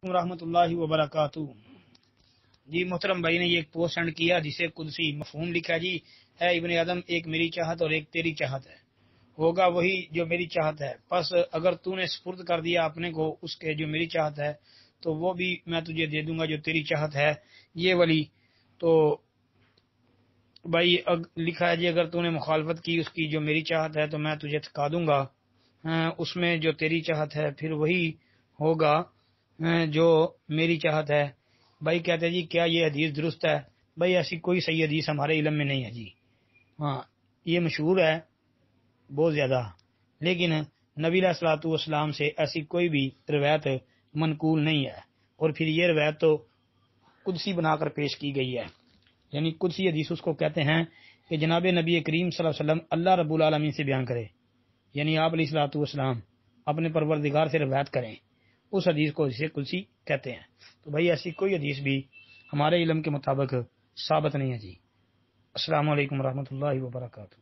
رحمۃ اللہ وبرکاتہ۔ جی محترم بھائی نے یہ ایک پوسٹ سینڈ کیا جسے قدسی مفہوم لکھا جی ہے ابن آدم ایک میری چاہت اور ایک تیری چاہت ہے، ہوگا وہی جو میری چاہت ہے، پس اگر تو نے سپرد کر دیا اپنے کو اس کے جو میری چاہت ہے تو وہ بھی میں تجھے دے دوں گا جو تیری چاہت ہے۔ یہ ولی تو بھائی لکھا ہے جی اگر تو نے مخالفت کی اس کی جو میری چاہت ہے تو میں تجھے تھکا دوں گا اس میں جو تیری چاہت ہے، پھر وہی ہوگا جو میری چاہت ہے۔ بھائی کہتے ہیں جی کیا یہ حدیث درست ہے؟ بھائی ایسی کوئی صحیح حدیث ہمارے علم میں نہیں ہے جی، ہاں یہ مشہور ہے بہت زیادہ، لیکن نبی علیہ الصلوۃ والسلام سے ایسی کوئی بھی روایت منقول نہیں ہے، اور پھر یہ روایت تو قدسی بنا کر پیش کی گئی ہے، یعنی قدسی حدیث اس کو کہتے ہیں کہ جناب نبی کریم صلی اللہ علیہ وسلم اللہ رب العالمین سے بیان کرے، یعنی آپ علیہ الصلوۃ والسلام اپنے پروردگار سے روایت کریں، اس حدیث کو جسے قدسی کہتے ہیں۔ تو بھائی ایسی کوئی حدیث بھی ہمارے علم کے مطابق ثابت نہیں ہے جی۔ السلام علیکم ورحمۃ اللہ وبرکاتہ۔